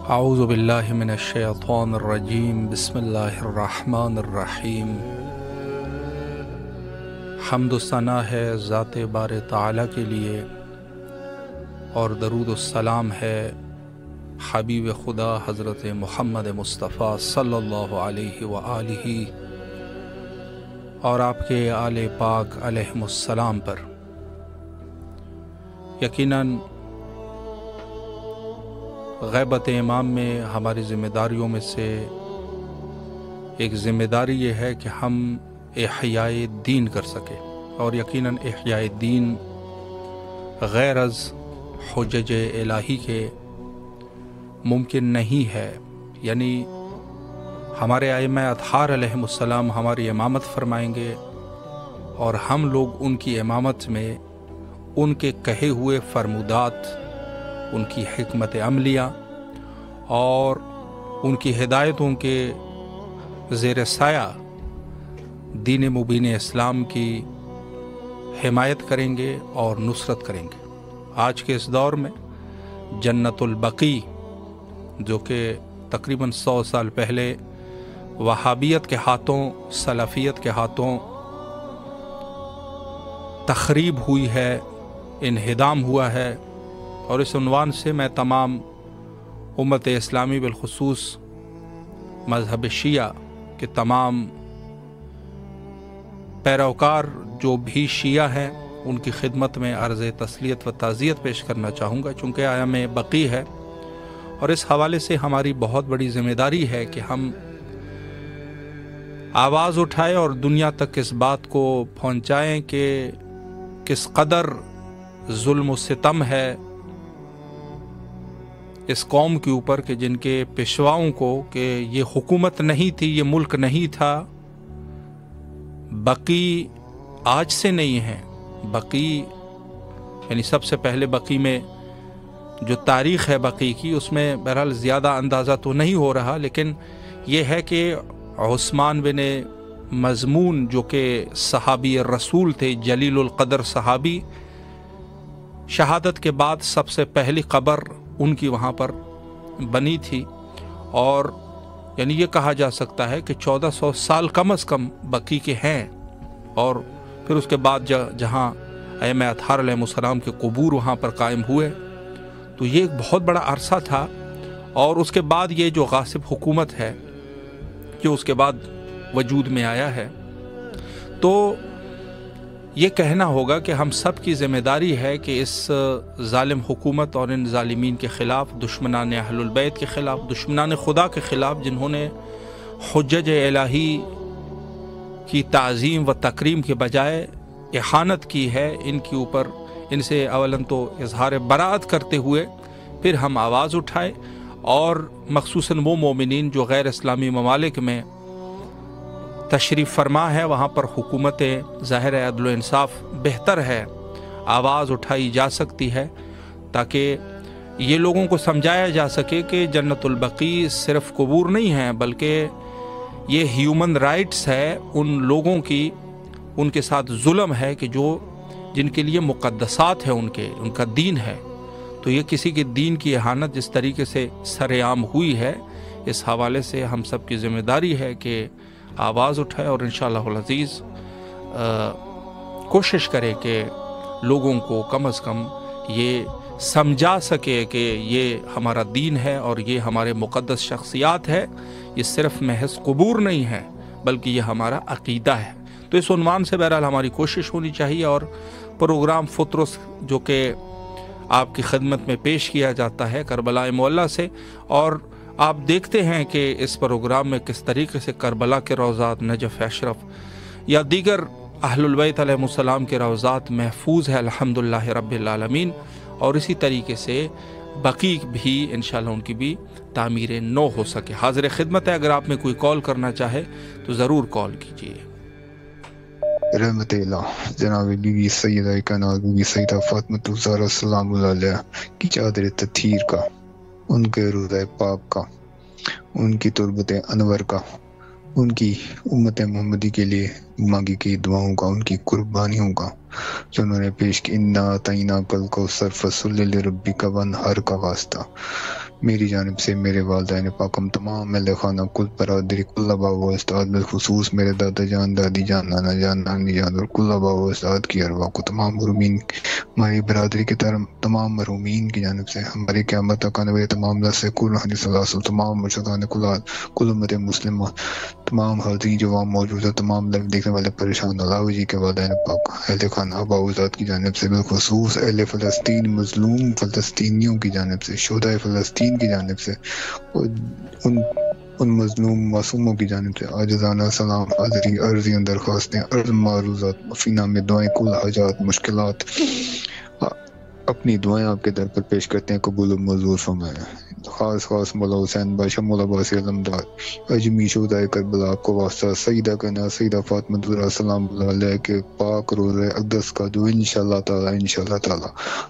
اعوذ باللہ من الشیطان الرجیم بسم اللہ الرحمن الرحیم۔ حمد و ثنا ہے ذات بار تعالی کے لیے، اور درود و سلام ہے حبیب خدا حضرت محمد مصطفیٰ صلی اللہ علیہ وآلہ اور آپ کے آل پاک علیہم السلام پر۔ یقیناً غیبت امام میں ہماری ذمہ داریوں میں سے ایک ذمہ داری یہ ہے کہ ہم احیاء دین کر سکیں، اور یقیناً احیاء دین غیر از حجج الہی کے ممکن نہیں ہے۔ یعنی ہمارے ائمہ اطہار علیہم السلام ہماری امامت فرمائیں گے، اور ہم لوگ ان کی امامت میں ان کے کہے ہوئے فرمودات، ان کی حکمت عملیہ اور ان کی ہدایتوں کے زیر سایہ دین مبین اسلام کی حمایت کریں گے اور نصرت کریں گے۔ آج کے اس دور میں جنت البقیع، جو کہ تقریباً 100 سال پہلے وہابیت کے ہاتھوں، سلفیت کے ہاتھوں تخریب ہوئی ہے، انہدام ہوا ہے، اور اس عنوان سے میں تمام امت اسلامی بالخصوص مذہب شیعہ کے تمام پیروکار جو بھی شیعہ ہیں ان کی خدمت میں عرض تسلیت و تعزیت پیش کرنا چاہوں گا، چونکہ ایام بقیع ہے، اور اس حوالے سے ہماری بہت بڑی ذمہ داری ہے کہ ہم آواز اٹھائیں اور دنیا تک اس بات کو پہنچائیں کہ کس قدر ظلم و ستم ہے اس قوم کے اوپر، کہ جن کے پیشواؤں کو کہ یہ حکومت نہیں تھی، یہ ملک نہیں تھا۔ بقیع آج سے نہیں ہے، بقیع یعنی سب سے پہلے بقیع میں جو تاریخ ہے بقیع کی، اس میں بہرحال زیادہ اندازہ تو نہیں ہو رہا، لیکن یہ ہے کہ عثمان بن مضمون جو کہ صحابی رسول تھے، جلیل القدر صحابی، شہادت کے بعد سب سے پہلی قبر ان کی وہاں پر بنی تھی، اور یعنی یہ کہا جا سکتا ہے کہ 1400 سال کم از کم بقیع کے ہیں، اور پھر اس کے بعد جہاں ائمہ اطہار علیہ السلام کے قبور وہاں پر قائم ہوئے، تو یہ ایک بہت بڑا عرصہ تھا۔ اور اس کے بعد یہ جو غاصب حکومت ہے جو اس کے بعد وجود میں آیا ہے، تو یہ کہنا ہوگا کہ ہم سب کی ذمہ داری ہے کہ اس ظالم حکومت اور ان ظالمین کے خلاف، دشمنان اہل البیت کے خلاف، دشمنان خدا کے خلاف، جنہوں نے حجج الہی کی تعظیم و تکریم کے بجائے احانت کی ہے، ان کے اوپر ان سے اولاً تو اظہار براءت کرتے ہوئے پھر ہم آواز اٹھائے، اور مخصوصاً وہ مومنین جو غیر اسلامی ممالک میں تشریف فرما ہے، وہاں پر حکومت ظاہر عدل و انصاف بہتر ہے، آواز اٹھائی جا سکتی ہے، تاکہ یہ لوگوں کو سمجھایا جا سکے کہ جنت البقیع صرف قبور نہیں ہے، بلکہ یہ ہیومن رائٹس ہے ان لوگوں کی، ان کے ساتھ ظلم ہے کہ جن کے لیے مقدسات ہیں، ان کا دین ہے۔ تو یہ کسی کے دین کی اہانت جس طریقے سے سر عام ہوئی ہے، اس حوالے سے ہم سب کی ذمہ داری ہے کہ آواز اٹھائے، اور انشاءاللہ العزیز کوشش کرے کہ لوگوں کو کم از کم یہ سمجھا سکے کہ یہ ہمارا دین ہے، اور یہ ہمارے مقدس شخصیات ہے، یہ صرف محض قبور نہیں ہے بلکہ یہ ہمارا عقیدہ ہے۔ تو اس عنوان سے بہرحال ہماری کوشش ہونی چاہیے، اور پروگرام فطرس جو کہ آپ کی خدمت میں پیش کیا جاتا ہے کربلا معلیٰ سے، اور آپ دیکھتے ہیں کہ اس پروگرام میں کس طریقے سے کربلا کے روضات، نجف اشرف یا دیگر اہل البیت علیہ السلام کے روضات محفوظ ہے الحمدللہ رب العالمین، اور اسی طریقے سے بقیع بھی انشاءاللہ ان کی بھی تعمیر نو ہو سکے۔ حاضر خدمت ہے، اگر آپ میں کوئی کال کرنا چاہے تو ضرور کال کیجیے۔ رحمت اللہ جناب بی بی سیدہ کائنات بی بی سیدہ فاطمۃ الزہرا سلام اللہ علیہ کی چادر تطہیر کا، ان کے روضہ پاک کا، ان کی تربت انور کا، ان کی امت محمدی کے لیے مانگی کی دعاؤں کا، ان کی قربانیوں کا جو انہوں نے پیش کی، انا اعطیناک الکوثر فصل لربک وانحر کا واسطہ میری جانب سے میرے والدین پاک، ہم تمام اہل خانہ، کل برادری، کل آبا و استاد، بالخصوص میرے دادا جان، دادی جان، نانا جان، نانی جان اور کل آبا و استاد کی ارواح کو، تمام مرحومین، ہماری برادری کی طرف تمام مرحومین کی جانب سے، ہماری قیامت تک آنے والے تمام لفظ کل روحانی صلاح، تمام مرشدان کل امت مسلمہ، تمام حاضرین جو وہاں موجود ہے، تمام لائیو دیکھنے والے پریشان اللہ جی کے والدین پاک، اہل خانہ آبا و اجداد کی جانب سے، بالخصوص اہل فلسطین، مظلوم فلسطینیوں کی جانب سے، شہدائے فلسطین کی جانب سے، ان مظلوم معصوموں کی جانب سے عاجزانہ سلام، حاضری، عرضی، درخواستیں، عرض معروضات، مفینہ میں دعائیں، کل حاجات، مشکلات، اپنی دعائیں آپ کے در پر پیش کرتے ہیں، قبول و منظور فرمائیں۔ خاص مولا حسین بادشاہ، مولا باسی علمدار، اجمی شہدائے کربلا کو واسطہ، سیدہ کنا سیدہ فاطمہ زہرا سلام اللہ علیہ کے پاک روضہ اقدس کا جو انشاءاللہ تعالی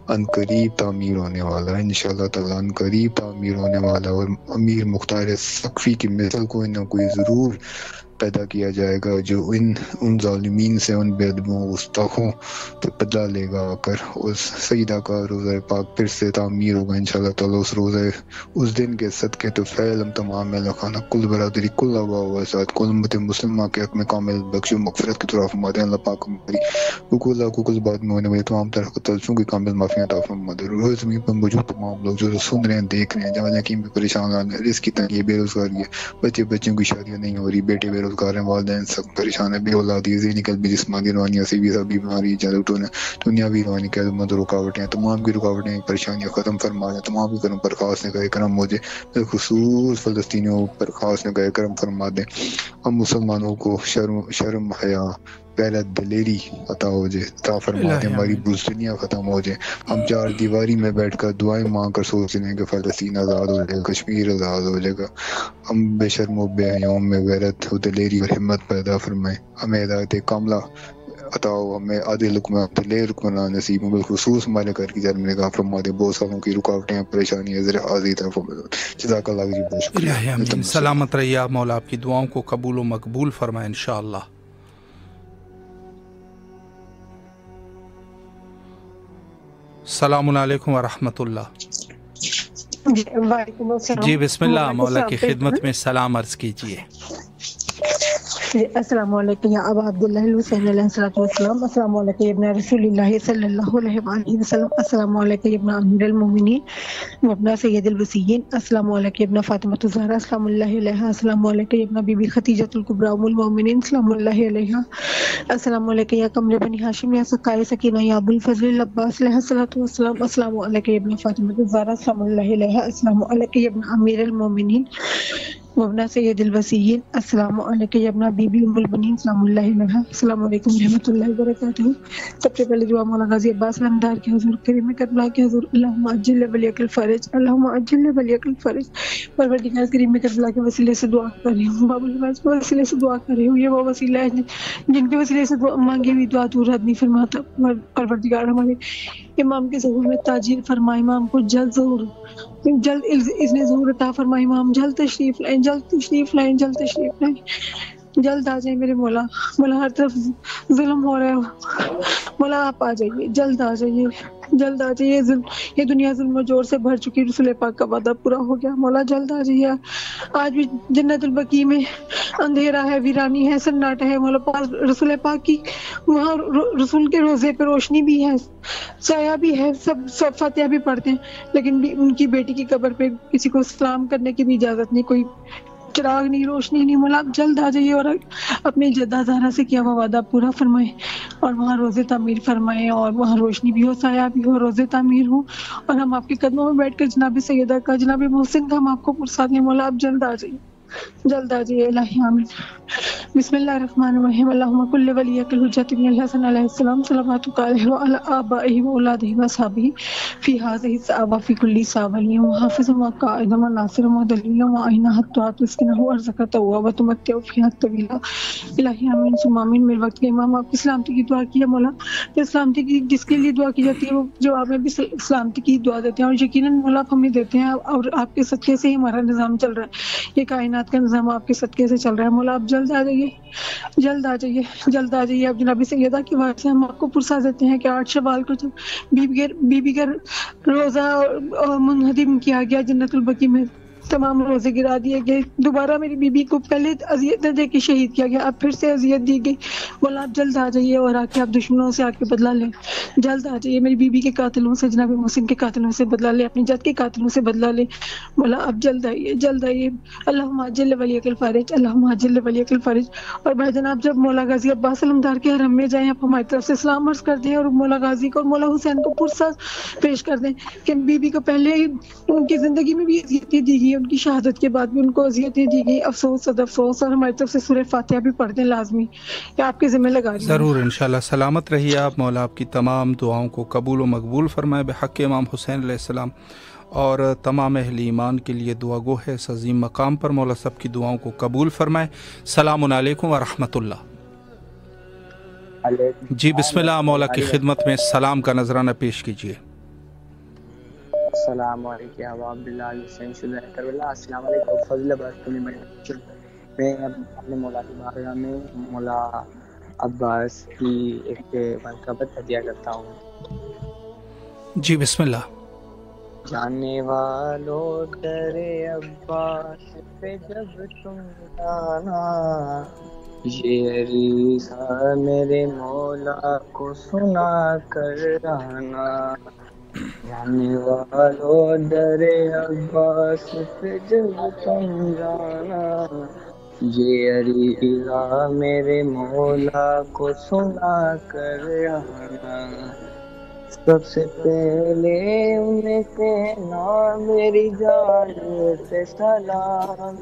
ان قریب تعمیر ہونے والا ہے، انشاءاللہ تعالی ان قریب تعمیر ہونے والا ہے، اور امیر مختار سقفی کی مثل کوئی نہ کوئی ضرور پیدا کیا جائے گا، جو ان ظالمین سے، ان بے ادبوں، گستاخوں پہ بدلہ لے گا آ کر۔ اس سیدہ کا روزہ پاک پھر سے تعمیر ہوگا انشاءاللہ تعالی اس روزے، اس دن کے صدقے تو فیل ہم تمام اہل خانہ، کل برادری، کل آبا و اجداد، کل امت مسلمہ کے حق میں کامل بخش و مغفرت کی طرف فرما دیں۔ اللہ پاک ہماری حقوق بعد میں ہونے والے تمام طرح کے تلفوں کی کامل معافی عطا فرما دے۔ روز زمین پر موجود تمام لوگ جو سن رہے ہیں، دیکھ رہے ہیں، جہاں یقین میں پریشان آ رہے ہیں، رزق کی تنگی، بے روزگاری ہے، بچوں کی شادیاں نہیں ہو رہی، بیٹے بے روزگار ہیں، والدین سب پریشان ہیں، بے اولادی، ذہنی قلبی جسمانی روحانی سب بیماری، جلوٹوں، دنیاوی روحانی قیدمت رکاوٹیں، تمام کی رکاوٹیں، پریشانیاں ختم فرما دیں، تمام کے کرم پر خاص نگاہ کرم ہو جائے، بالخصوص فلسطینیوں پر خاص نگاہ کرم فرما دیں۔ ہم مسلمانوں کو شرم حیا، غیرت، دلیری عطا ہو جائے، عطا فرما دیں، ہماری بزدلیاں ختم ہو جائیں، ہم چار دیواری میں بیٹھ کر دعائیں مانگ کر سوچ رہے ہیں کہ فلسطین آزاد ہو جائے گا، کشمیر آزاد ہو جائے گا۔ ہم بے شرم و بے حیاؤں میں غیرت و دلیری اور ہمت پیدا فرمائیں، ہمیں ہدایت کاملہ عطا ہو، ہمیں عادل حکمران نصیب ہو، بالخصوص ہمارے گھر کی جانب نگاہ فرما دے، بہت سالوں کی رکاوٹیں، پریشانیاں ذرا حاضری طرف جزاک اللہ جی، بہت شکریہ۔ سلامت رہیے آپ، مولا آپ کی دعاؤں کو قبول و مقبول فرمائے انشاءاللہ۔ السلام علیکم ورحمۃ اللہ۔ وعلیکم السلام جی بسم اللہ، مولا کی خدمت میں سلام عرض کیجیے۔ السلام علیکم یا ابا عبداللہ الحسین علیہ السلام، السلام علیکم ابن رسول اللہ صلی اللہ علیہ وآلہ وسلم، السلام علیکم ابن امیر المومنین وابن سید الوصیین، السلام علیکم ابن فاطمہ الزہرا سلام اللہ علیہا، السلام علیکم ابن بی بی خدیجۃ الکبریٰ ام المومنین سلام اللہ علیہا، السلام علیکم یا قمر بنی ہاشم یا سقائے سکینہ یا ابو الفضل العباس علیہ السلام، السلام علیکم ابن فاطمہ الزہرا سلام اللہ علیہا، السلام علیکم ابن امیر المومنین وابن سید الوصیین، السلام علیکم ابن بی بی ام البنین سلام اللہ علیہ، السلام علیکم رحمۃ اللہ وبرکاتہ۔ سب سے پہلے دعا مولانا غازی عباس لمدار کے حضور، کریم کربلا کے حضور، اللہم عجل ولیک الفرج، اللہم عجل ولیک الفرج۔ پروردگار کریم کربلا کے وسیلے سے دعا کر رہی ہوں، باب الفاظ کے وسیلے سے دعا کر رہی ہوں، یہ وہ وسیلہ ہے جن کے وسیلے سے مانگی ہوئی دعا تو رد نہیں فرماتا۔ پروردگار ہمارے امام کے ظہور میں تاجیل فرما، امام کو جلد اذن ظہور عطا فرما، امام جلد تشریف لائیں، جلد تشریف لائیں، جلد تشریف لائیں، جلد آ جائیں میرے مولا۔ مولا ہر طرف ظلم ہو رہا ہے، مولا آپ آ جائیے، جلد آ جائیے، جلد آ جائیے۔ یہ دنیا ظلم و جور سے بھر چکی، رسول پاک کا وعدہ پورا ہو گیا، مولا جلد آ جائیے۔ آج بھی جنت البقیع میں اندھیرا ہے، ویرانی ہے، سناٹا ہے، مولا پاک رسول پاک کی وہاں رسول کے روزے پہ روشنی بھی ہے، سایہ بھی ہے، سب فاتحہ بھی پڑھتے ہیں، لیکن ان کی بیٹی کی قبر پہ کسی کو سلام کرنے کی بھی اجازت نہیں، کوئی چراغ نہیں، روشنی نہیں۔ مولا آپ جلد آ جائیے اور اپنی جدہ زہرا سے کیا ہوا وعدہ پورا فرمائیں، اور وہاں روزے تعمیر فرمائیں، اور وہاں روشنی بھی ہو، سایہ بھی ہو، روزے تعمیر ہو، اور ہم آپ کے قدموں میں بیٹھ کر جناب سیدہ کا، جناب محسن کا ہم آپ کو پرساد دیں۔ مولا آپ جلد آ جائیے، جلد آ جائیے الہی، آمین۔ بسم اللہ الرحمن الرحیم، اللہم کل ولیک الحجۃ ابن الحسن علیہ السلام صلواتک علیہ وعلی آبائہ واولادہ واصحابہ فی ہذہ الساعۃ وفی کل ساعۃ ولیا وحافظا وقائدا وناصرا ودلیلا وعینا حتی تسکنہ ارضک طوعا وتمتع فیہا طویلا، الہی آمین ثم آمین۔ میرے وقت کے امام آپ کی سلامتی کی دعا کیا مولا، جو سلامتی کی جس کے لیے دعا کی جاتی ہے وہ جواب میں بھی سلامتی کی دعا دیتے ہیں، اور یقیناً مولا آپ ہمیں دیتے ہیں، اور آپ کے صدقے سے ہی ہمارا نظام چل رہا ہے، یہ کائنات کائنات کا نظام آپ کے صدقے سے چل رہا ہے، مولا آپ جلد آ جائیے، جلد آ جائیے، جلد آ جائیے۔ اب جناب سیدہ کی بات سے ہم آپ کو پرسا دیتے ہیں کہ 8 شوال کو جب بی بی کا روزہ منہدم کیا گیا جنت البقیع میں، تمام روزے گرا دیے گئے، دوبارہ میری بی بی کو پہلے اذیتیں دے کے شہید کیا گیا، اب پھر سے اذیت دی گئی، مولا آپ جلد آ جائیے اور آ کے آپ دشمنوں سے آ کے بدلہ لیں، جلد آ جائیے، میری بی بی کے قاتلوں سے، جناب محسن کے قاتلوں سے بدلہ لیں، اپنی جد کے قاتلوں سے بدلہ لیں، مولا آپ جلد آئیے، جلد آئیے۔ اللہم عجل ولیک الفارج، اللہم عجل ولیک الفارج۔ اور بھائی جناب جب مولا غازی عباس علمدار کے حرم میں جائیں، آپ ہماری طرف سے سلام عرض کر دیں اور مولا غازی کو اور مولا حسین کو پرسا پیش کر دیں کہ بی بی کو پہلے ہی ان کی زندگی میں بھی اذیتیں دی گئی، ان کی شہادت کے بعد بھی ان کو اذیتیں دی گئی، افسوس صد افسوس، اور ہماری طرف سے سورہ فاتحہ بھی پڑھ دیں لازمی، کہ آپ کے ذمہ لگا رہی ہیں۔ ضرور انشاءاللہ، سلامت رہیے آپ، مولا آپ کی تمام دعاؤں کو قبول و مقبول فرمائے بحق امام حسین علیہ السلام، اور تمام اہل ایمان کے لیے دعا گو ہے اس عظیم مقام پر، مولا سب کی دعاؤں کو قبول فرمائے۔ السلام علیکم ورحمۃ اللہ۔ جی بسم اللہ، مولا کی خدمت میں سلام کا نذرانہ پیش کیجیے۔ السلام علیکم ابو عبداللہ حسین شدہ کربلا، السلام علیکم فضل برکت میں اپنے مولا کی بارگاہ میں مولا عباس کی ایک مرکبت ہدیہ کرتا ہوں۔ جی بسم اللہ۔ جانے والو درے عباس پہ جب تم جانا، یہ عریضہ میرے مولا کو سنا کر آنا، جانے والو درے عباس پہ جب تم جانا، یہ عریضہ میرے مولا کو سنا کر آنا، سب سے پہلے انہیں کہنا میری جان سے سلام،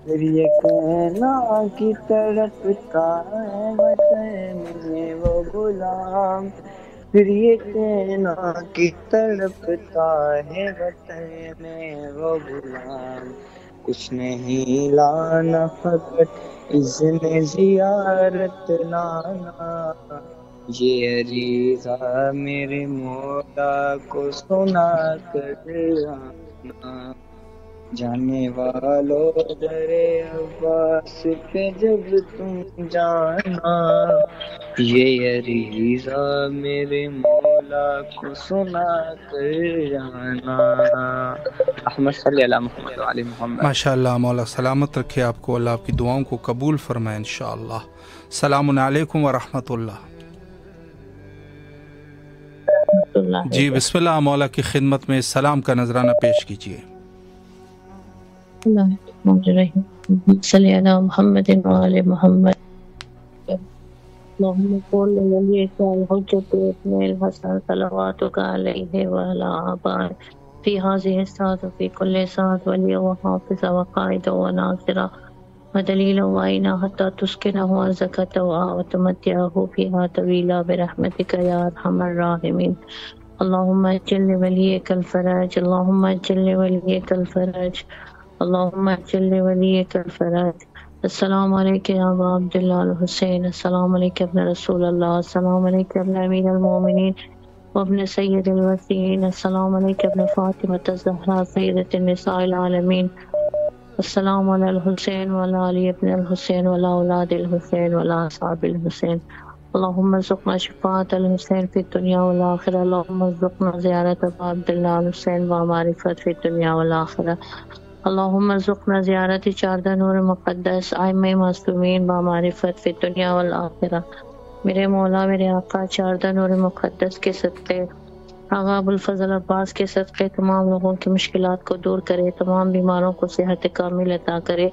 پھر یہ کہنا کی تڑپتا ہے وطن میں وہ غلام، پھر یہ کہنا کی تڑپتا ہے وطن میں وہ غلام، کچھ نہیں لانا فقط اذن زیارت لانا، یہ عریضہ میرے مولا کو سنا کر آنا، جانے والو درے عباس پہ جب تم جانا، یہ عریضہ میرے مولا کو سنا کر جانا۔ احمد صلی اللہ محمد علی محمد۔ ماشاءاللہ، مولا سلامت رکھے آپ کو، اللہ آپ کی دعاؤں کو قبول فرمائے انشاءاللہ۔ السلام علیکم ورحمۃ اللہ۔ جی بسم اللہ، مولا کی خدمت میں سلام کا نذرانہ پیش کیجیے۔ صلی اللہ محمد وعلی محمد، اللهم صل وليك الحجة ابن الحسن صلواتك عليه وعلى آبائه في هذه الساعة وفي كل ساعة ولي وحافظ وقائد وناصرا ودليلا وعينا حتى تسكنه أرزقك وتمتعه فيها طويلا برحمتك يا أرحم الراحمين، اللهم اجل لوليك الفرج، اللهم اجل لوليك الفرج، اللهم اجل لوليك الفرج۔ السلام علیکم یا ابا عبداللہ الحسین، السلام علیکم ابن رسول اللہ، السلام علیکم ابن امیر المومنین وابن سید الوسیین، السلام علیکم ابن فاطمۃ الزہرا سیدۃ النساء العالمین، السلام علی الحسین وعلی علی ابن الحسین وعلی اولاد الحسین وعلی اصحاب الحسین، اللهم ارزقنا شفاعة الحسین فی الدنیا والآخرہ، اللهم ارزقنا زیارت ابا عبداللہ الحسین ومعرفت فی الدنیا والآخرہ، اللهم ارزقنا زیارت چاردہ نور مقدس ائمہ معصومین بامعرفت فی الدنیا والآخرہ۔ میرے مولا میرے آقا چاردہ نور مقدس کے صدقے، آغا ابوالفضل عباس کے صدقے تمام لوگوں کی مشکلات کو دور کرے، تمام بیماروں کو صحت کامل عطا کرے،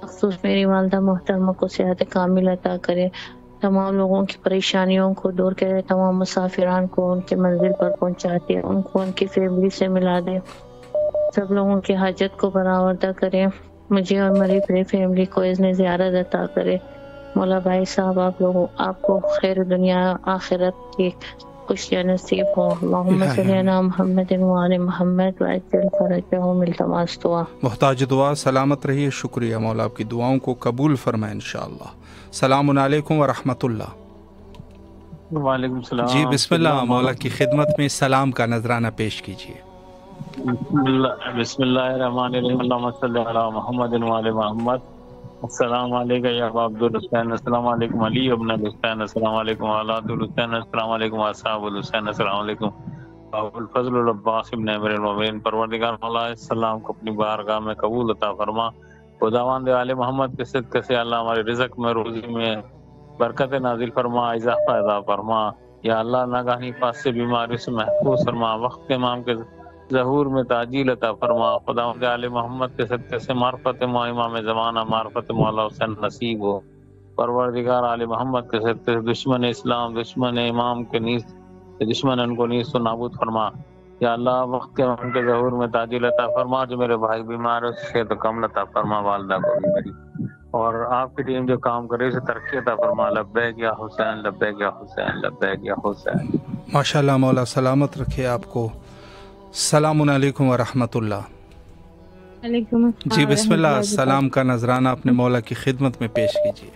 مخصوص میری والدہ محترمہ کو صحت کامل عطا کرے، تمام لوگوں کی پریشانیوں کو دور کرے، تمام مسافران کو ان کے منزل پر پہنچاتے، ان کو ان کی فیملی سے ملا دے، سب لوگوں کی حاجت کو برآوردہ کرے، مجھے اور میری پوری فیملی کو اذن زیارت عطا کرے۔ مولا بھائی صاحب آپ کو خیر دنیا آخرت کی خوشیاں نصیب ہو۔ اللہم صلی علی محمد وعلی محمد وعجل فرجہم، التماس دعا۔ محتاج دعا، سلامت رہیے، شکریہ، مولا آپ کی دعاؤں کو قبول فرمائے انشاءاللہ۔ السلام علیکم ورحمۃ اللہ۔ وعلیکم السلام۔ جی بسم اللہ، مولا کی خدمت میں سلام کا نذرانہ پیش کیجیے۔ بسم اللہ الرحمن الرحیم، اللہم صلی علی محمد وعلی محمد۔ السلام علیکم یا ابا عبد الحسین، السلام علیکم علی ابن الحسین، السلام علیکم اولاد الحسین، السلام علیکم اصحاب الحسین، السلام علیکم ابو الفضل العباس ابن امیر المومنین۔ پروردگار مولا السلام کو اپنی بارگاہ میں قبول عطا فرما۔ خداوند آل محمد کے صدقے سے اللہ ہمارے رزق میں، روزی میں برکت نازل فرما، اضافہ عطا فرما۔ یا اللہ ناگہانی پاس سے بیماری سے محفوظ فرما، وقت امام کے ظہور میں تعجیل عطا فرما۔ خداوند آل محمد کے صدقے سے معرفت امام زمانہ، معرفت مولا حسین نصیب ہو۔ پروردگار آل محمد کے صدقے سے دشمن اسلام، دشمن امام کے نیز دشمن ان کو نیز تو نابود فرما۔ یا اللہ وقت کے ان کے ظہور میں تعجیل عطا فرما۔ جو میرے بھائی بیمار ہے اس سے تو کم عطا فرما، والدہ کو بھی میری، اور آپ کی ٹیم جو کام کرے اسے ترقی عطا فرما۔ لبیک یا حسین، لبیک یا حسین، لبیک یا حسین۔ ماشاءاللہ، مولا سلامت رکھے آپ کو۔ السلام علیکم ورحمۃ اللہ۔ وعلیکم السلام۔ جی بسم اللہ، سلام کا نذرانہ اپنے مولا کی خدمت میں پیش کیجیے۔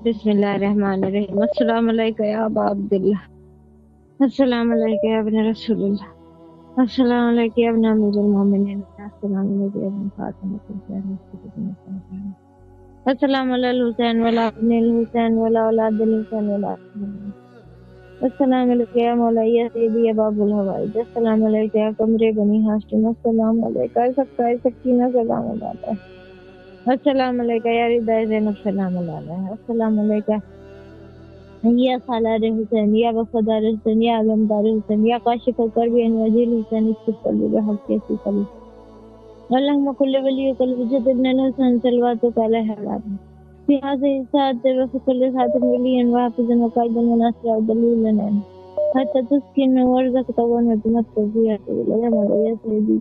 بسم اللہ الرحمن الرحیم۔ السلام علیکم یا ابا عبداللہ، السلام علیکم یا ابن رسول اللہ، السلام علیکم یا ابن امیر المومنین، السلام علیکم یا ابن فاطمہ الزہرا، السلام علی الحسین ولا ابن الحسین ولا اولاد الحسین ولا السلام علیکم یا مولائی یا سیدی یا باب الحوائج، السلام علیکم یا قمر بنی ہاشم، السلام علیکم سکتہ سکینہ، سلام علیکم، السلام علیکم یا ردائے زینب، سلام علیکم، السلام علیکم یا سالار حسین، یا وفادار حسین، یا علمدار حسین، یا کاشف کرب وجیل حسین، اسکت قلب بحق کیسی قلب، اللہم کل ولی قلب جد ابن الحسین صلواتک علیہ العالم فی هذه الساعة وفي كل ساعة وليا وحافظا وقائدا وناصرا ودليلا حتى تسكن وارزق طوعا وتمتع فيها طويلا۔ یا مولا یا سیدی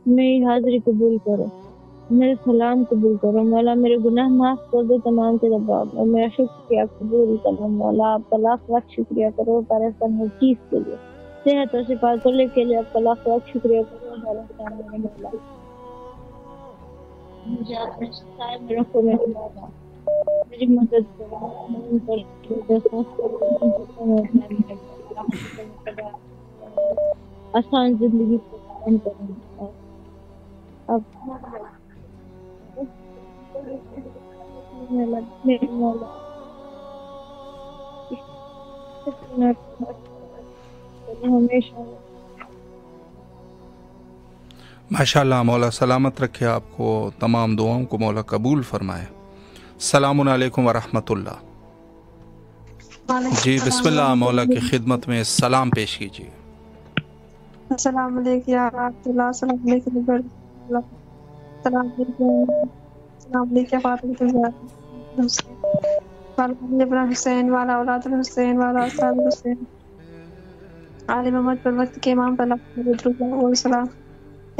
میری حاضری قبول کرو، میرے سلام قبول کرو مولا، میرے گناہ معاف کر دو تمام کے رباب، اور میرا شکریہ قبول کرو مولا۔ آپ کا لاکھ لاکھ شکریہ کرو پرستان ہر چیز کے لیے، صحت اور شفا کلے کے لیے آپ کا لاکھ لاکھ شکریہ کرو مولا۔ مجھے اپنے سائے میں رکھو میرے مولا، میری مدد کرو، آسان زندگی کو قائم کرو۔ اب میرے مولا ہمیشہ ماشاءاللہ، مولا سلامت رکھے آپ کو، تمام دعاؤں کو مولا قبول فرمائے۔ السلام علیکم ورحمۃ اللہ۔ جی بسم اللہ، مولا کی خدمت میں سلام پیش کیجیے۔ السلام علیکم یا عبداللہ، السلام علیکم اللہ، السلام علیکم، السلام علیکم فاطمہ الزہرا، ابن حسین والا اولاد الحسین والا اصحاب الحسین، آل محمد پر وقت کے امام پر اور سلام۔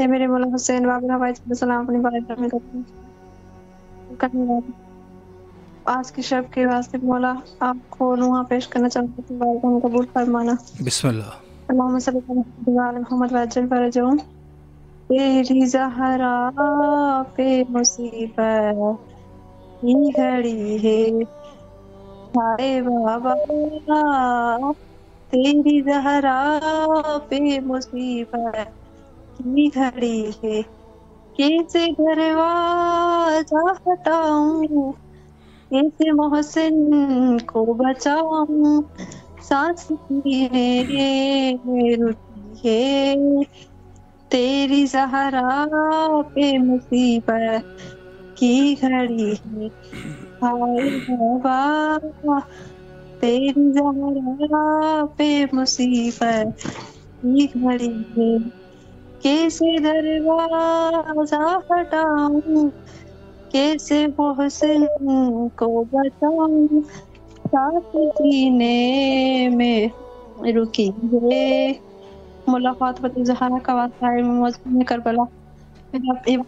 اے میرے مولا حسین بابر حوائج علیہ السلام، اپنی بارگاہ میں کرنے والی آج کی شب کے واسطے مولا آپ کو نوحہ پیش کرنا چاہتا ہوں، بارگاہ میں قبول فرمانا۔ بسم اللہ۔ اللہم صلی اللہ علیہ محمد وعجل فرجہم۔ تیری زہرا پہ مصیبت کی گھڑی ہے، ہائے بابا تیری زہرا پہ مصیبت کی گھڑی ہے، کیسے دروازہ ہٹاؤں، کیسے محسن کو بچاؤں، سانس سینے میں رکی ہے، تیری زہرا پہ مصیبت کی گھڑی ہے، ہائے بابا تیری زہرا پہ مصیبت کی گھڑی ہے، کیسے دروازہ ہٹاؤں، کیسے محسن کو بچاؤں، سانس سینے میں رکی ہے۔ مولا فاطمہ الزہرا کا واقعہ ہے موضوع کربلا،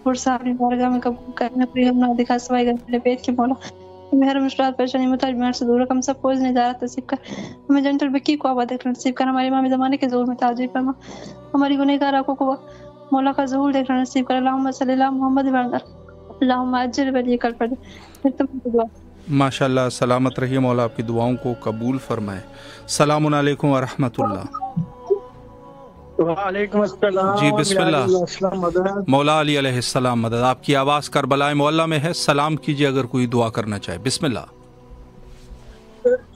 پرسانی بارگاہ میں قبول کرنے پر ہم نہ دکھا سوائے گھر پیٹ کے مولا، ہر مشکلات پریشانی متعلق بیمار سے دور رکھ، ہم سب کو نجات نصیب کر، ہمیں جنت البقیع کو آباد دیکھنا نصیب کر، ہمارے امام زمانے کے ظہور میں تعجیل فرما، ہماری گنہگار آنکھوں کو مولا کا ظہور دیکھنا نصیب کر۔ اللہم صلی اللہ محمد وعلی اللہم اجل ولی کل پر پھر تم کی دعا۔ ماشاءاللہ، سلامت رہیے، مولا آپ کی دعاؤں کو قبول فرمائے۔ السلام علیکم ورحمۃ اللہ۔ وعلیکم السلام. جی بسم اللہ. السلام مدد. مولا علی علیہ السلام مدد. آپ کی آواز کربلا معلیٰ میں ہے. سلام کیجیے اگر کوئی دعا کرنا چاہے. بسم اللہ.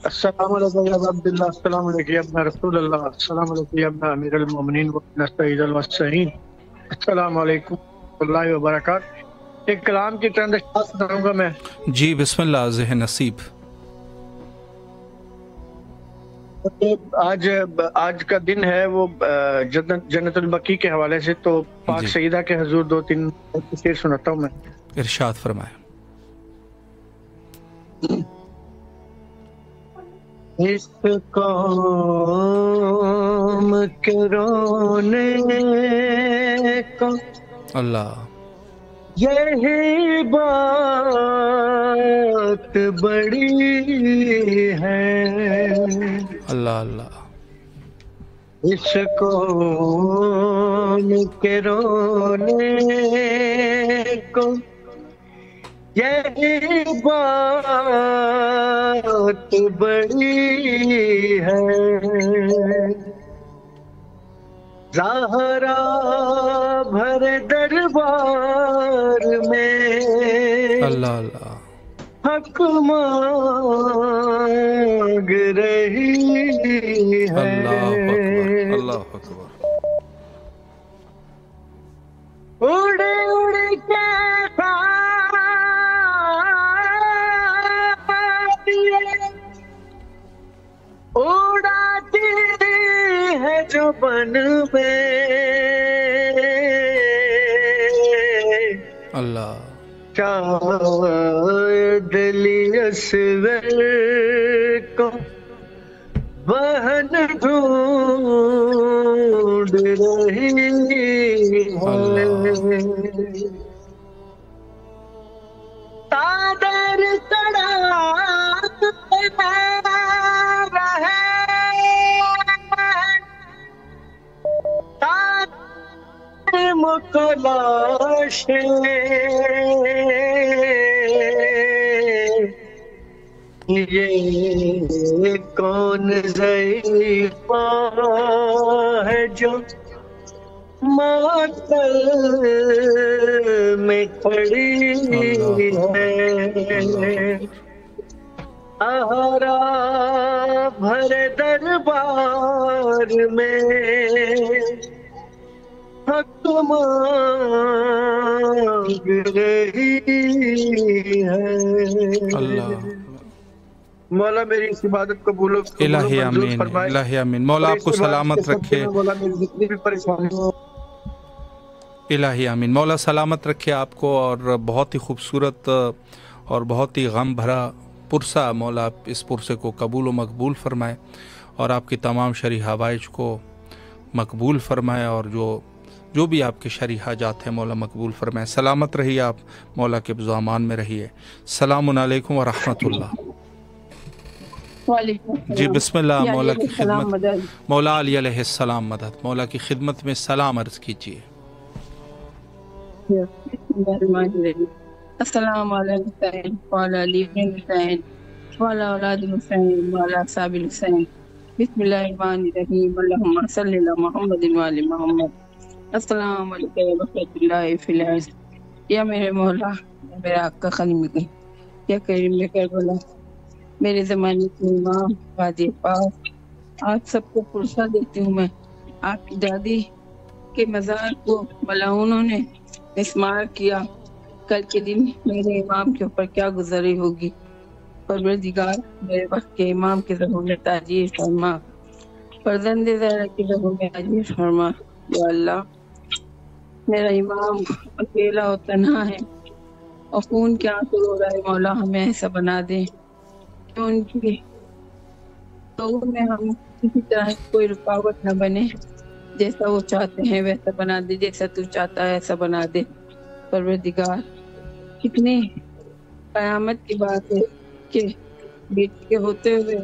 السلام علیکم یا عبداللہ. السلام علیکم یا ابن رسول اللہ. السلام علیکم یا ابن امیر المومنین و سید المرسلین. السلام علیکم و اللہ وبرکاتہ. ایک کلام کی چند اشعار سناؤں گا میں. جی بسم اللہ. ذہن نصیب. آج کا دن ہے وہ جنت البقیع کے حوالے سے، تو پاک جی. سیدہ کے حضور 2-3 شعر سناتا ہوں میں. ارشاد فرمائے. اس قوم کے رونے کو اللہ یہی بات بڑی ہے. اللہ اللہ. اس قوم کے رونے کو یہی بات بڑی ہے. زہرا بھر دربار میں اللہ اللہ. حق مانگ رہی ہے. اللہ اکبر. اڑ اڑ کے اڑاتی ہے جو بن میں اللہ. دلی اصغر کو بہن ڈھونڈ رہی ہے. تادر تڑا رہے مکلاش یہ کون ضعیفہ ہے جو ماتل میں کھڑی ہے. آہرا بھر دربار میں حق مانگ رہی ہے. اللہ. مولا میری اس عبادت کو قبول الہی آمین. الہی آمین. مولا آپ کو سلامت رکھے. مولا میری جتنی بھی پریشانی ہو. الہی آمین. مولا سلامت رکھے آپ کو، اور بہت ہی خوبصورت اور بہت ہی غم بھرا پرسہ مولا اس پرسے کو قبول و مقبول فرمائے، اور آپ کی تمام شرعی حوائج کو مقبول فرمائے، اور جو بھی آپ کے شرعی حاجات ہیں مولا مقبول فرمائے. سلامت رہیے آپ، مولا کے حفظ و امان میں رہیے. السلام علیکم ورحمۃ اللہ. جی بسم اللہ. مولا کی خدمت. مولا علی علیہ السلام مدد. مولا کی خدمت میں سلام عرض کیجیے. السلام علیکم وعلی علی بن حسین وعلی اولاد حسین وعلی اصحاب الحسین. بسم اللہ الرحمن الرحیم. اللہم صلی علی محمد وعلی محمد. السلام علیکم ورحمۃ اللہ فی الارض. یا میرے مولا، میرا آقا خلیم کی، یا کریم کربلا، میرے زمانے کے امام غازی پاک، آپ سب کو پرسہ دیتی ہوں میں. آپ کی دادی کے مزار کو ملعونوں نے مسمار کیا، کل کے دن میرے امام کے اوپر کیا گزری ہوگی. پروردگار میرے وقت کے امام کے ظہور میں تعجیل فرما، فرزند زہرا کے ظہور میں تعجیل فرما. یا اللہ، میرا امام اکیلا اور تنہا ہے اور خون کے آنسو رو رہا ہے. مولا ہمیں ایسا بنا دے کہ ان کی ظہور میں ہم کسی طرح کوئی رکاوٹ نہ بنے. جیسا وہ چاہتے ہیں ویسا بنا دے، جیسا تو چاہتا ہے ایسا بنا دے. پروردگار، کتنی قیامت کی بات ہے کہ بیٹی کے ہوتے ہوئے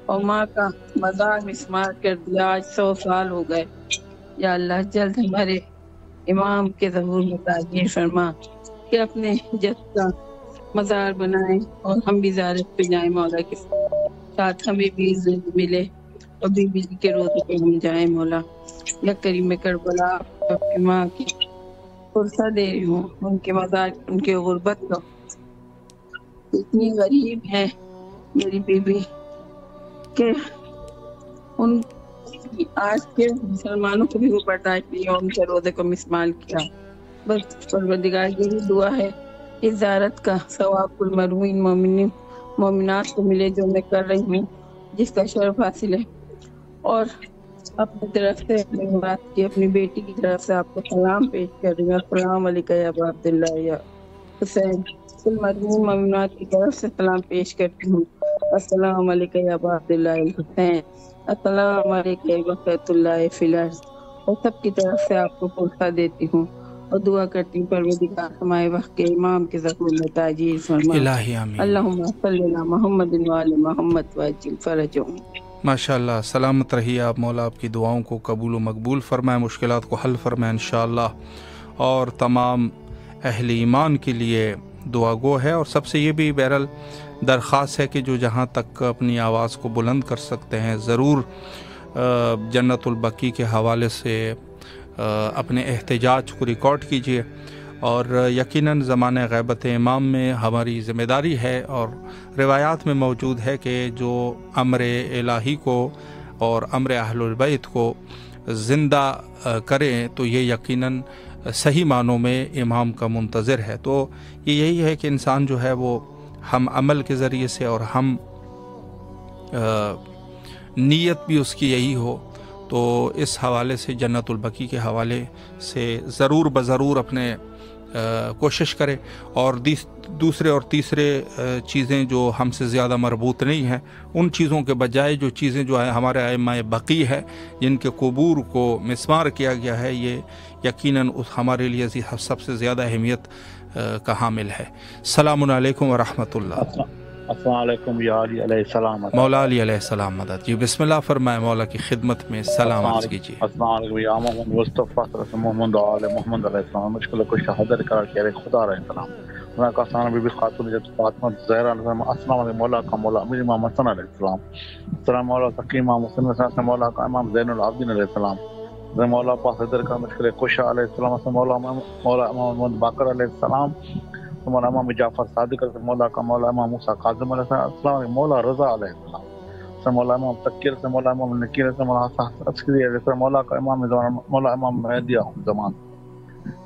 اور ماں کا مزار مسمار کر دیا. آج 100 سال ہو گئے. یا اللہ، جلد ہمارے امام کے ظہور میں تعجیل فرما کہ اپنے جد کا مزار بنائیں اور ہم بھی زیارت پہ جائیں. مولا کے ساتھ ہمیں بھی عزت ملے اور بیوی جی کے روزے پہ ہم جائیں مولا. یا کریم کربلا اپنی ماں کی فرصہ دے رہی ہوں ان کے مزار ان کے غربت کا. اتنی غریب ہے میری بیوی کہ ان آج کے مسلمانوں کو بھی وہ برداشت نہیں اور ان کے روزے کو مسمال کیا. بس پروردگار یہی دعا ہے اس زیارت کا ثواب المرمومین مومنات کو ملے جو میں کر رہی ہوں جس کا شرف حاصل ہے. اور اپنی طرف سے اپنی بات کی اپنی بیٹی کی طرف سے آپ کو سلام پیش کر رہی ہوں. السلام علیکم یا ابا عبداللہ یا حسین. المرحوم مومنات کی طرف سے سلام پیش کرتی ہوں. السلام علیکم یا ابا عبداللہ الحسین. السلام علیکم وقت اللہ فی الارض. اور سب کی طرف سے آپ کو پرسہ دیتی ہوں اور دعا کرتی ہوں پروردگار ہمارے وقت کے امام کے زخموں میں تاجیر فرما. الہی آمین. اللہم صلی علی محمد وعلی محمد وعجل فرجہم. ماشاءاللہ. سلامت رہیے آپ. مولا آپ کی دعاؤں کو قبول و مقبول فرمائے، مشکلات کو حل فرمائے انشاءاللہ، اور تمام اہل ایمان کے لیے دعا گو ہے. اور سب سے یہ بھی بہرحال درخواست ہے کہ جو جہاں تک اپنی آواز کو بلند کر سکتے ہیں ضرور جنت البقیع کے حوالے سے اپنے احتجاج کو ریکارڈ کیجیے. اور یقیناً زمانہ غیبت امام میں ہماری ذمہ داری ہے اور روایات میں موجود ہے کہ جو امر الہی کو اور امر اہل البیت کو زندہ کریں تو یہ یقیناً صحیح معنوں میں امام کا منتظر ہے. تو یہ یہی ہے کہ انسان جو ہے وہ ہم عمل کے ذریعے سے اور ہم نیت بھی اس کی یہی ہو، تو اس حوالے سے جنت البقیع کے حوالے سے ضرور بضرور اپنے کوشش کرے. اور دوسرے اور تیسرے چیزیں جو ہم سے زیادہ مربوط نہیں ہیں ان چیزوں کے بجائے جو چیزیں جو ہے ہمارے ائمہ بقیع ہے جن کے قبور کو مسمار کیا گیا ہے، یہ یقیناً ہمارے لیے سب سے زیادہ اہمیت کا حامل ہے. السلام علیکم ورحمۃ اللہ. السلام علیکم یا علی علیہ السلام. مولا علی علیہ السلام مدد. جی بسم اللہ فرمائے. مولا کی خدمت میں سلام عرض کیجیے. السلام علیکم یا محمد مصطفیٰ صلی اللہ علیہ وسلم محمد علیہ محمد علیہ السلام. مشکل کو شہادت قرار کیا ہے خدا علیہ السلام. مولا کا سان بی بی خاتون جب فاطمہ زہرا علیہ السلام. السلام علیکم مولا کا مولا امیر امام حسن علیہ السلام. السلام مولا تقی امام حسن علیہ السلام. مولا کا امام زین العابدین علیہ السلام. مولا پاک حضرت کا مشکل کوشا علیہ السلام. مولا امام محمد باقر علیہ السلام. مولا امام جعفر صادق علیہ مولا کا مولا امام موسیٰ کاظم علیہ السلام. السلام علیکم مولا رضا علیہ السلام. مولا امام تقیر سے مولا امام نکیر سے مولا حسن عسکری علیہ السلام. مولا کا امام زمان مولا امام مہدی زمان.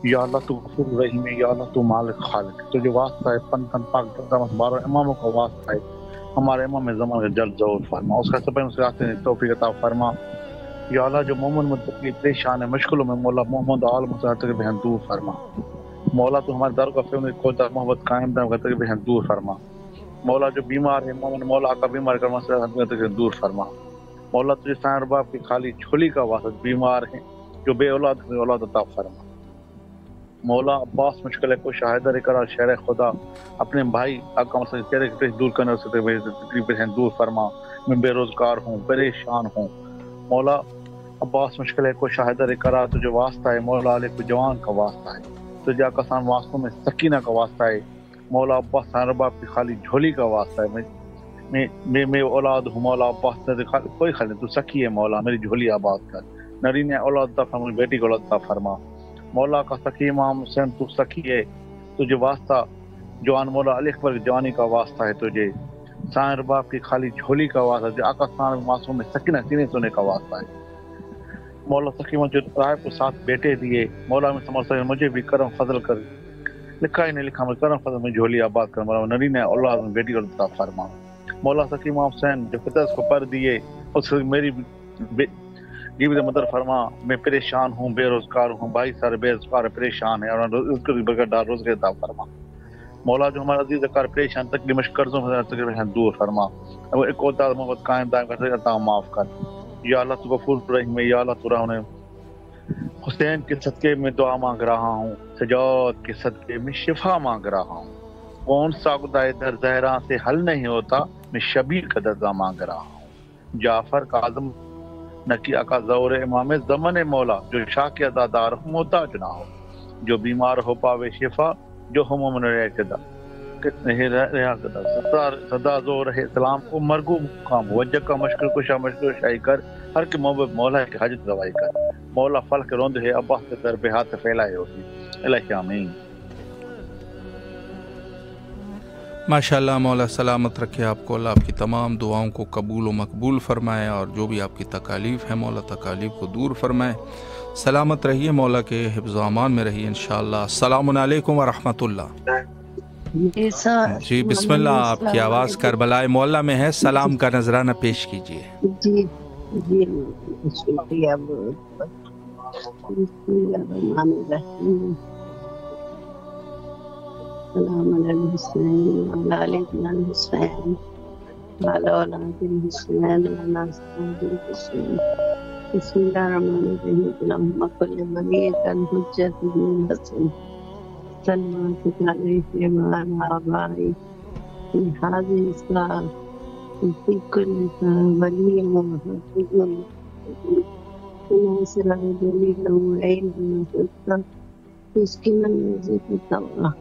یا اللہ تو غفور رحیم ہے، یا اللہ تو مالک خالق. تو جو واسطہ ہے پن پاک بارہ اماموں کا واسطہ ہے ہمارے امام زمان کا جلد ظہور فرما. اس کا سب سے راستے توفیق عطا فرما. یا اللہ جو مومن متقی پریشان ہے مشکلوں میں مولا محمد عالم مساعد بہن دور فرما. مولا تو ہمارے در کا فیملی کو در محبت قائم دائم کرتے کہ بہن دور فرما. مولا جو بیمار ہے مولا کا بیمار کا مسئلہ دور فرما. مولا تجھے سائن رباب کی خالی جھولی کا واسط بیمار ہیں جو بے اولاد میں اولاد عطا فرما. مولا عباس مشکل ہے کو شاہدہ قرار شہر خدا اپنے بھائی آقا مسئلہ چہرے کی دور کرنے سے تقریب بہن دور فرما. میں بے روزگار ہوں پریشان ہوں. مولا عباس مشکل ہے کو شاہدہ قرار تجھے واسطہ ہے مولا علیہ کو جوان کا واسطہ ہے تجھے کسان واسطوں میں سکینہ کا واسطہ ہے. مولا عباس سائن رباب کی خالی جھولی کا واسطہ ہے. میں اولاد ہوں مولا عباس کوئی خالی تو سکی ہے مولا میری جھولی آباد کر. نرین اولاد عطا فرما بیٹی کو اولاد عطا فرما. مولا کا سکی امام حسین تو سکی ہے تجھے واسطہ جوان مولا علی اکبر جوانی کا واسطہ ہے تجھے سائن رباب کی خالی جھولی کا واسطہ ہے. آقا سان معصوم میں سکینہ سینے سونے کا واسطہ ہے. مولا سخی مجھے رائے کو ساتھ بیٹے دیے مولا میں سمجھتا ہے مجھے بھی کرم فضل کر. لکھا ہی نہیں لکھا میں کرم فضل میں جھولی آباد کر. مولا نرین اولاد میں بیٹی کو عطا فرما. مولا سخی امام حسین جو فطرت کو پر دیے اس میری جیوت مدر فرما. میں پریشان ہوں بے روزگار ہوں بھائی سارے بے روزگار پریشان ہیں اور رزق کی برکت ڈال روزگار عطا فرما. مولا جو ہمارا عزیز کار پریشان تکلیف قرضوں سے دور فرما. ایک اور محبت قائم دائم کر عطا معاف کر. یا اللہ تو غفور رحیم ہے. یا اللہ تو رحم حسین کے صدقے میں دعا مانگ رہا ہوں. سجاد کے صدقے میں شفا مانگ رہا ہوں. کون سا خدائے در زہرا سے حل نہیں ہوتا میں شبیر کا درجہ مانگ رہا ہوں. جعفر کاظم نکیہ کا زور امام زمن مولا جو شاہ کے عزادار ہو محتاج نہ ہو. جو بیمار ہو پاوے شفا جو ہم رہ رہا کرتا صدا زور ہے اسلام کو مرگو مقام وجہ کا مشکل کشا مشکل شائی کر ہر کے محبت مولا کے حاجت روائی کر مولا فلک روند ہے ابا سے در پہ ہاتھ پھیلائے ہوتی الہی آمین. ماشاءاللہ مولا سلامت رکھے آپ کو، اللہ آپ کی تمام دعاؤں کو قبول و مقبول فرمائے، اور جو بھی آپ کی تکالیف ہے مولا تکالیف کو دور فرمائے. سلامت رہیے، مولا کے حفظ و امان میں رہیے انشاءاللہ. السلام علیکم ورحمۃ اللہ. جی بسم اللہ، آپ کی آواز کربلا معلیٰ میں ہے، سلام کا نذرانہ پیش کیجیے. جی جی شکریہ. السلام علیکم حسین علی حسین وعلی اولاد حسین حسین. بسم اللہ الرحمن الرحیم. اللہم کل ولیک الحجۃ بن حسن صلواتک علیہ وعلی آبائی فی هذه الساعة فی کل ولی وحفظ ناصر دلیل وعین وحفظ مسکنا وزیت الطوع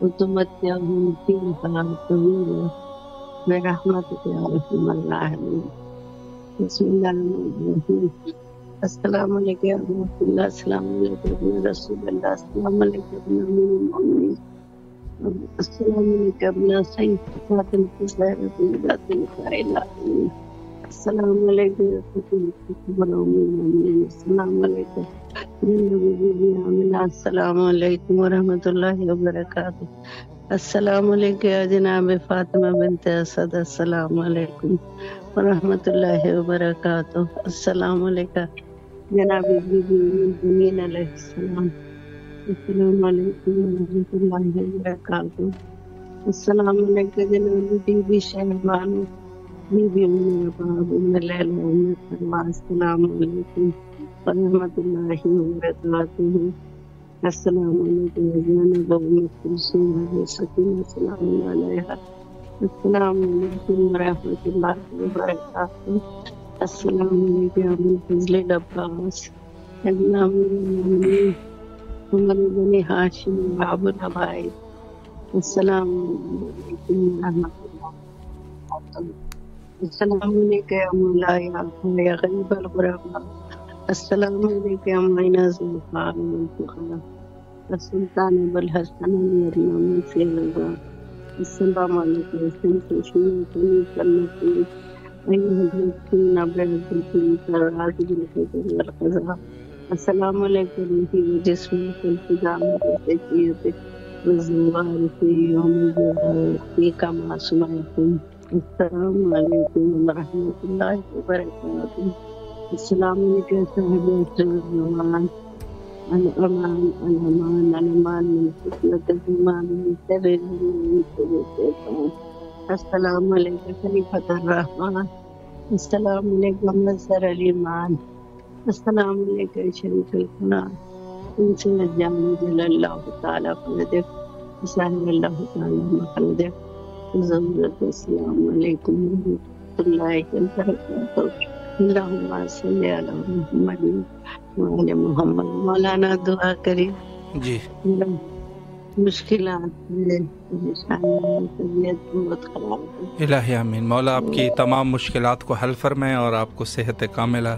وتمتعهم فيها طويلا برحمتك يا ارحم الراحمين. بسم الله الرحمن الرحيم. السلام علیکم یا رحمۃ اللہ. السلام علیکم یا رسول اللہ. السلام علیکم یا امیر المؤمنین. السلام علیکم یا سید فاطمہ الزہرا القائلہ. السلام علیکم یا فتح المؤمنین. السلام علیکم. السلام علیکم ورحمۃ اللہ وبرکاتہ. السلام علیکم یا جناب فاطمہ بنت اسد. السلام علیکم ورحمۃ اللہ وبرکاتہ. السلام علیکم جناب بی بی امین علیہ السلام. السلام علیکم ورحمۃ اللہ وبرکاتہ. السلام علیکم جناب بی بی شہبانو بی بی ام لیلا ام سلمہ. السلام علیکم ورحمۃ اللہ وبرکاتہ. السلام علیکم جناب ام کلثوم علیہ السلام. السلام علیکم. السلام علیکم ورحمۃ اللہ وبرکاتہ. السلام علیکم ابو الفضل العباس امام المؤمنین عمر بن ہاشم باب الحبائب. السلام علیکم ورحمۃ اللہ وبرکاتہ. السلام علیکم مولاي یا غریب الغرباء. السلام علیکم معین ذوالفقار والفقراء السلطان ابو الحسن الامام فی الغار. السلام علیکم سنت شنی سنتی ایہدنا بالکل راضی بالخیر والقضاء. السلام علیکم فی جسم التزام بالتکیت والزوار فی یوم الجزاء فی کما سمعتم. السلام علیکم ورحمۃ اللہ وبرکاتہ. السلام علیکم صاحب الرحمان الامان الامان الامان من فتنة الزمان من شر الشیطان. السلام علیکم خلیفۃ الرحمان. السلام علیکم نصر الایمان. السلام علیکم شریف القرآن انسی الجامع جل اللہ تعالی قدرک ساحر اللہ تعالی مخلدک ضرورت. السلام علیکم ورحمۃ اللہ وبرکاتہ. اللہم صلی علی محمد وعلی محمد. مولانا دعا کریں. جی مشکلات طبیعت بہت خراب ہے. الہی آمین. مولا آپ کی تمام مشکلات کو حل فرمائے اور آپ کو صحت کاملہ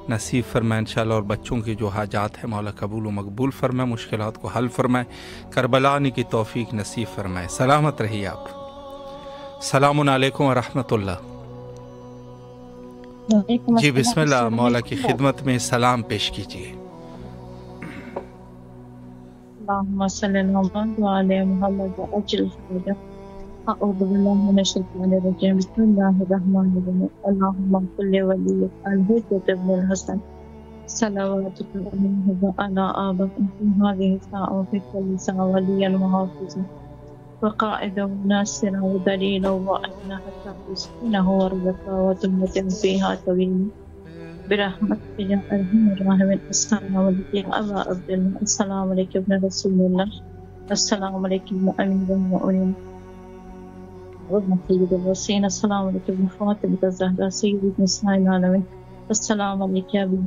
نصیب فرمائے انشاءاللہ، اور بچوں کی جو حاجات ہیں مولا قبول و مقبول فرمائے، مشکلات کو حل فرمائے، کربلا آنے کی توفیق نصیب فرمائے. سلامت رہیے آپ. السلام علیکم ورحمۃ اللہ. جی بسم اللہ، مولا کی خدمت میں سلام پیش کیجیے. اللهم صل على محمد وعلى محمد وعجل فرجه. اعوذ بالله من الشيطان الرجيم. بسم الله الرحمن الرحيم. اللهم صل وليك الحجة ابن الحسن صلواتك عليه وعلى آبائه في هذه الساعة وفي كل ساعة وليا وحافظا وقائدا وناصرا ودليلا وأعنا حتى تسكنه ورزقا وتمتع فيها طويلا برحمتك يا ارحم الراحمين. السلام علیکم یا ابا عبداللہ. السلام علیکم ابن رسول اللہ. السلام علیکم یا امیر المؤمنین وابن سید الوصین. السلام علیکم ابن فاطمہ الزہرا سید نساء العالمین. السلام علیکم یا ابی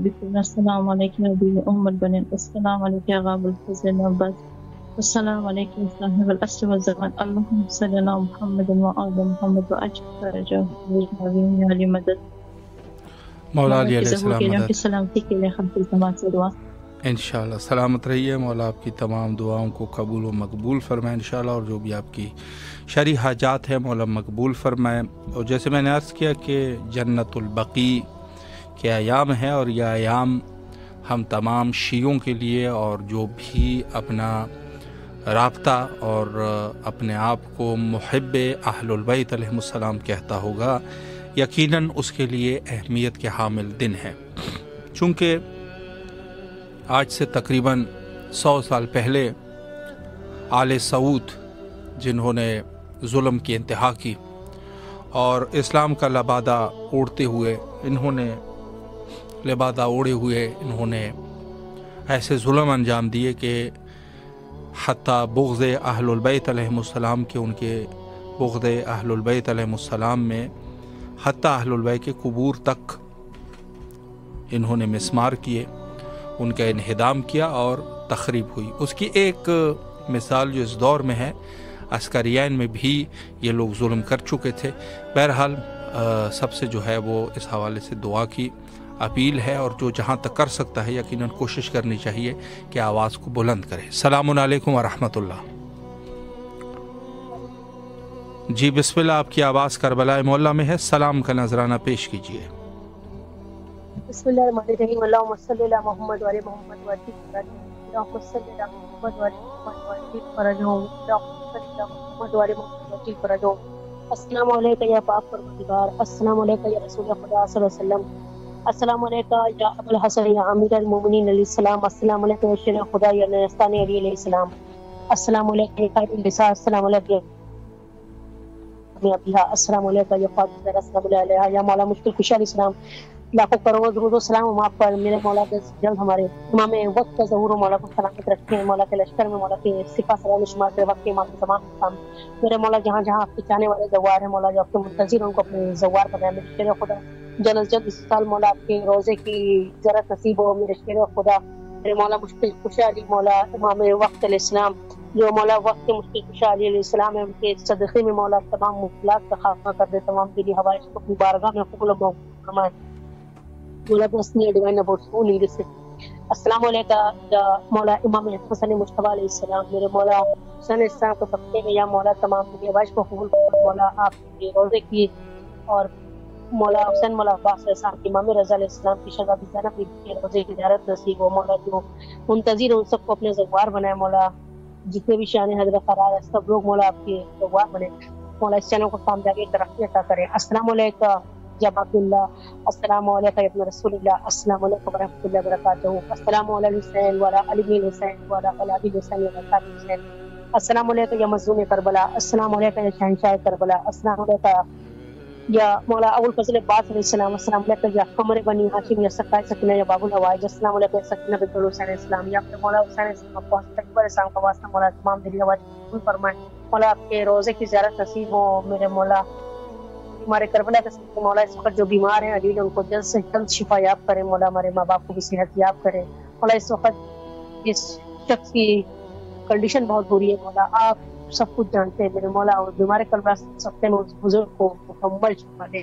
بکر. السلام علیکم یا ابی ام البنین. السلام علیکم یا ابا الفضل العباس. السلام علیکم صاحب العصر والزمان اللہم صلی علی محمد وآل محمد وعجل فرجہ علی مدد مولا علی علیہ السلام کی مدد سلامتی کے لیے ہم تمام سے دعا انشاءاللہ سلامت رہیے. مولا آپ کی تمام دعاؤں کو قبول و مقبول فرمائے انشاءاللہ, اور جو بھی آپ کی شرعی حاجات ہیں مولا مقبول فرمائے. اور جیسے میں نے عرض کیا کہ جنت البقیع کے ایام ہیں, اور یہ ایام ہم تمام شیعوں کے لیے, اور جو بھی اپنا رابطہ اور اپنے آپ کو محب اہل البیت علیہ السلام کہتا ہوگا, یقیناً اس کے لیے اہمیت کے حامل دن ہے. چونکہ آج سے تقریباً 100 سال پہلے آل سعود جنہوں نے ظلم کی انتہا کی اور اسلام کا لبادہ اوڑھتے ہوئے انہوں نے ایسے ظلم انجام دیے کہ حتیٰ بغض اہل البیت علیہ السلام کے ان کے بغض اہل البیت علیہ السلام میں حتیٰ اہل البیت کے قبور تک انہوں نے مسمار کیے, ان کا انہدام کیا اور تخریب ہوئی. اس کی ایک مثال جو اس دور میں ہے, عسکریین میں بھی یہ لوگ ظلم کر چکے تھے. بہرحال سب سے جو ہے وہ اس حوالے سے دعا کی اپیل ہے, اور جو جہاں تک کر سکتا ہے یقیناً کوشش کرنی چاہیے کہ آواز کو بلند کرے. السلام علیکم ورحمۃ اللہ. جی بسم اللہ, آپ کی آواز کربلا مولا میں ہے, سلام کا نذرانہ پیش کیجیے. بسم اللہ الرحمن الرحیم. اللہم صلی علی محمد و علی محمد و علی اللہم صلی علی محمد و علی محمد و علی فرجہم اللہم صلی علی محمد و علی محمد و علی فرجہم. السلام علیکم یا پاک پروردگار, السلام علیکم یا رسول خدا صلی اللہ علیہ وسلم, السلام علیکم یا ابو الحسن یا امیر المومنین علیہ السلام, السلام علیکم یا شیر خدا یا نستانی علی علیہ السلام, السلام علیکم یا قائد النساء, السلام علیکم السلام علیکم یا فاطمہ السلام علیہ یا مولا مشکل کشا علیہ السلام. لاکھوں کروڑ درود و سلام ہم آپ پر. میرے مولا کے جلد ہمارے امام وقت کا ظہور و مولا کو سلامت رکھتے ہیں. مولا کے لشکر میں مولا کے سپاہ سلام شمار کے وقت کے امام کے تمام کام. میرے مولا جہاں جہاں آپ کے چاہنے والے زوار ہیں مولا, جو آپ کے منتظر ہیں ان کو اپنے زوار بنائے. میرے شیر خدا جلد جلد اس سال مولا آپ کے روزے کی زیارت نصیب ہو. میرے شیر خدا میرے مولا مشکل کشا علی مولا امام وقت علیہ السلام, جو مولا وقت کے مشکل کشا علی علیہ السلام ہے, ان کے صدقے میں مولا تمام مشکلات کا خاتمہ کر دے. تمام دلی ہوائش کو اپنی بارگاہ میں قبول و مقبول فرمائے. مولا بسنی ڈیوائن اباؤٹ سون انگلش. السلام علیکم یا مولا امام حسن مصطفیٰ علیہ السلام. میرے مولا حسین السلام کو تقدیم میں یا مولا تمام دلی ہوائش کو قبول فرمائے. مولا آپ کے روزے کی اور مولا حسین مولا عباس علیہ السلام کی امام رضا علیہ السلام کی شہزادی زینب کی روزے کی زیارت نصیب ہو. مولا جو منتظر ہیں ان سب کو اپنے زوار بنائے. مولا جتنے بھی شان حضرت قرار ہے سب لوگ مولا آپ کے زوار بنے. مولا اس چینل کو کامیابی ترقی عطا کرے. السلام علیکم جب عبداللہ, السلام علیکم ابن رسول اللہ, السلام علیکم ورحمۃ اللہ وبرکاتہ, السلام علیکم حسین والا علی بن حسین والا علی حسین والا حسین, السلام علیکم یا مظلوم کربلا, السلام علیکم یا شہنشاہ کربلا, السلام علیکم یا مولا ابو الفضل عباس علیہ السلام, السلام علیکم یا قمر بنی ہاشم یا سقائے سکینہ یا باب الحوائج, السلام علیکم یا سکینہ بنت حسین السلام یا مولا حسین السلام کو تکبر السلام کا واسطہ مولا تمام دلی آواز قبول فرمائے. مولا آپ کے روزے کی زیارت نصیب ہو. میرے مولا ہمارے کربلا کے ساتھ مولا اس وقت جو بیمار ہیں علیل ان کو جلد سے جلد شفا یاب کرے. مولا ہمارے ماں باپ کو بھی صحت یاب کرے. مولا اس وقت اس شخص کی کنڈیشن بہت بری ہے. مولا آپ سب کچھ جانتے ہیں. میرے مولا اور بیمار کربلا سکتے میں اس بزرگ کو مکمل شفا دے.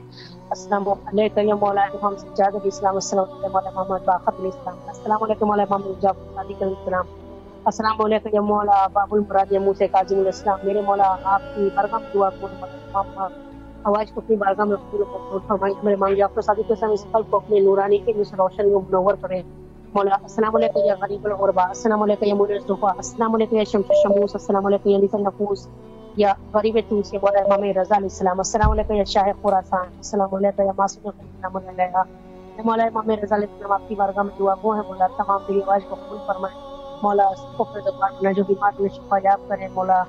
السلام علیکم یا مولا امام سجاد علیہ السلام, السلام علیکم مولا محمد باقر علیہ السلام, السلام علیکم مولا امام جعفر صادق علیہ السلام, السلام علیکم یا مولا باب المراد یا موسیٰ کاظم علیہ السلام. میرے مولا آپ کی بارگاہ میں دعا کو آواز کو اپنی بارگاہ میں قبول فرمائے. میرے امام جعفر صادق کے سامنے اس قلب کو اپنے نورانی کے جس روشن میں منور کرے. مولا السلام علیکم یا غریب الغربا, السلام علیکم یا منیر الصفا, السلام علیکم یا شمس الشموس, السلام علیکم یا لیس النفوس یا غریب توس یا مولا امام رضا علیہ السلام, السلام علیکم یا شاہ خراسان, السلام علیکم یا معصوم السلام علیہ مولا امام رضا علیہ السلام. آپ کی بارگاہ میں دعا گو ہے. مولا تمام دلی آواز کو قبول فرمائے. مولا اس کو جو بیمار میں شفا یاب کرے. مولا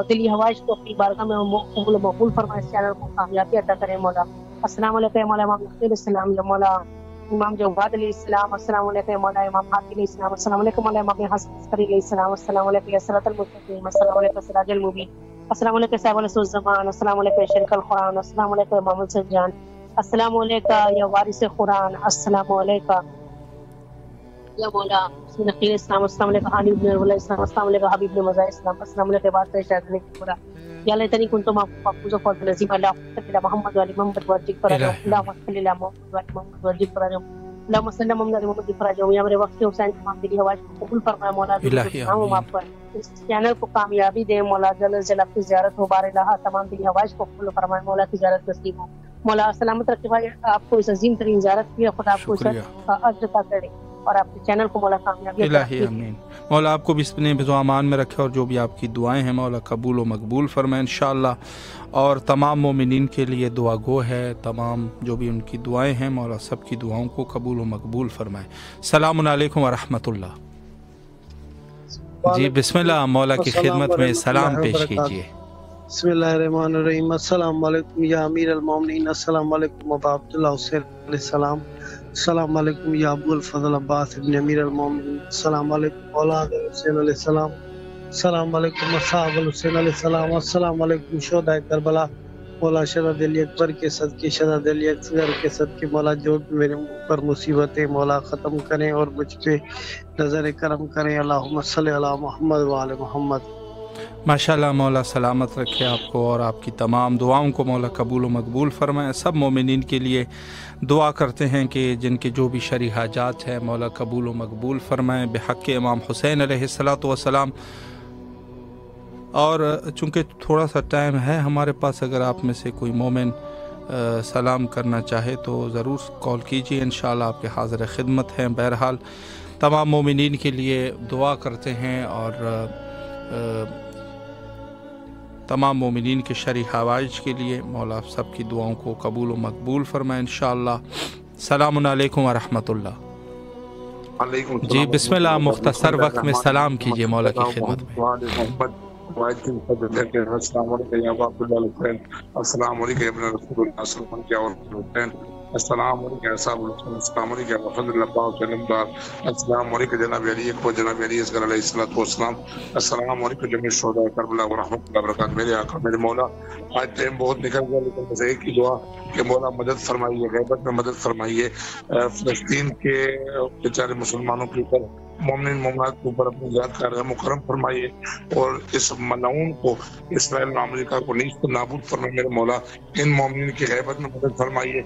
دلی ہوائش کو اپنی بارگاہ میں قبول و مقبول فرمائے. اس چینل کو کامیابی عطا کرے. مولا السلام علیکم مولا امام علیہ السلام یا مولا امام جواد علیہ السلام, السلام علیکم مولا امام حاتم علیہ السلام, السلام علیکم مولا امام حسن عسکری علیہ السلام, السلام علیکم یا صراط المستقیم, السلام علیکم سراج المبین, السلام علیکم صاحب الزمان, السلام علیکم شیخ القرآن, السلام علیکم امام السجان, السلام علیکم یا وارث قرآن, السلام علیکم یا مولا نقیل اسلام، السلام علیکم علی بن الولا اسلام، السلام علیکم حبیب بن مزاح اسلام، السلام علیکم بادشاہ شاہد نے پورا یا لیتنی کنتم محفوظ فوز العظیم اللہ صلی اللہ محمد علی محمد وجہ فرج اللہ صلی اللہ محمد علی محمد وجہ فرج اللهم صل على محمد محمد فرج یا میرے وقت حسین تمام دلی ہواش قبول فرمائے مولا، ہم آپ پر اس چینل کو کامیابی دے مولا، جل جلال کی زیارت ہو بار الہ، تمام دلی ہواش کو قبول فرمائے مولا، کی زیارت نصیب ہو مولا، سلامت رکھے بھائی آپ کو اس عظیم ترین زیارت کی، خدا آپ کو اس کا اجر عطا کرے اور آپ کے چینل کو مولا کامیابی الہی آمین۔ مولا آپ کو بھی اپنے حفظ و امان میں رکھے اور جو بھی آپ کی دعائیں ہیں مولا قبول و مقبول فرمائے انشاءاللہ، اور تمام مومنین کے لیے دعا گو ہے، تمام جو بھی ان کی دعائیں ہیں مولا سب کی دعاؤں کو قبول و مقبول فرمائے۔ السلام علیکم ورحمۃ اللہ۔ جی بسم اللہ، مولا کی خدمت میں سلام پیش کیجیے۔ بسم اللہ الرحمن الرحیم۔ السلام علیکم یا امیر المومنین، السلام علیکم ابا عبداللہ حسین علیہ السلام، السلام علیکم یا ابو الفضل عباس ابن امیر المومنین، السلام علیکم اولاد حسین علیہ السلام، السلام علیکم اصحاب الحسین علیہ السلام، السلام علیکم شہداء کربلا، مولا شہداء علی اکبر کے صدقے، شہداء علی اصغر کے صدقے مولا جو میرے پر مصیبتیں مولا ختم کریں اور مجھ پہ نظر کرم کریں، اللہم صلی علی محمد وعلی محمد۔ ماشاءاللہ، مولا سلامت رکھے آپ کو اور آپ کی تمام دعاؤں کو مولا قبول و مقبول فرمائے۔ سب مومنین کے لیے دعا کرتے ہیں کہ جن کے جو بھی شرعی حاجات ہے مولا قبول و مقبول فرمائیں بحق امام حسین علیہ السلام۔ اور چونکہ تھوڑا سا ٹائم ہے ہمارے پاس، اگر آپ میں سے کوئی مومن سلام کرنا چاہے تو ضرور کال کیجیے، انشاءاللہ آپ کے حاضر خدمت ہیں۔ بہرحال تمام مومنین کے لیے دعا کرتے ہیں اور تمام مومنین کے شرعی حوائج کے لیے مولا سب کی دعاؤں کو قبول و مقبول فرمائے انشاءاللہ۔ السلام علیکم ورحمۃ اللہ۔ جی بسم اللہ، مختصر وقت میں سلام کیجیے مولا کی خدمت میں۔ السلام علیکم یا عبداللہ، السلام علیکم ابن رسول اللہ صلی اللہ علیہ وسلم، السلام علیکم اصحاب الحسین، السلام علیکم فضل اللہ وسلم، السلام علیکم جناب علی اکبر، جناب علی اصغر علیہ السلام، السلام علیکم جميع شہداء کربلا ورحمۃ اللہ وبرکاتہ۔ میرے آقا میرے مولا، آج ٹائم بہت نکل گیا لیکن بس ایک ہی دعا کہ مولا مدد فرمائیے، غیبت میں مدد فرمائیے، فلسطین کے بیچارے مسلمانوں کے اوپر، مومنین مومنات کے اوپر اپنی ذات کا رحم و کرم فرمائیے اور اس ملعون کو، اسرائیل اور امریکہ کو نیست نابود فرمائے میرے مولا۔ ان مومنین کی غیبت میں مدد فرمائیے،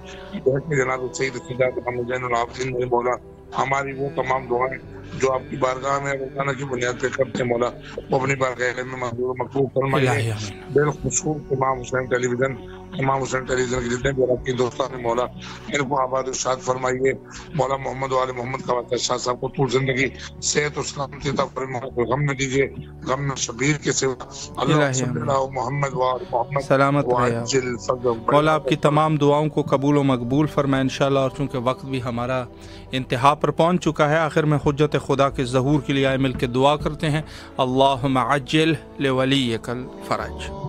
جناب سید سجاد محمد زین العابدین میرے مولا۔ ہماری وہ تمام دعائیں جو آپ کی بارگاہ میں روزانہ کی بنیاد پہ کرتے ہیں مولا، وہ اپنی بارگاہ میں منظور و مقبول فرمائیے۔ بالخصوص امام حسین ٹیلی ویژن، امام حسین ٹیلی ویژن کے جتنے بھی آپ کی دوستان مولا، ان کو آباد و شاد فرمائیے مولا۔ محمد و آل محمد کا واسطہ شاہ صاحب کو طول زندگی، صحت و سلامتی عطا فرمائے، غم نہ دیجیے، غم میں شبیر کے سوا اللہ صلی اللہ محمد و آل محمد سلامت رہے مولا، آپ کی تمام دعاؤں کو قبول و مقبول فرمائے انشاءاللہ۔ اور چونکہ وقت بھی ہمارا انتہا پر پہنچ چکا ہے، آخر میں حجت خدا کے ظہور کے لیے آئے مل کے دعا کرتے ہیں، اللہم عجل لولیک الفرج۔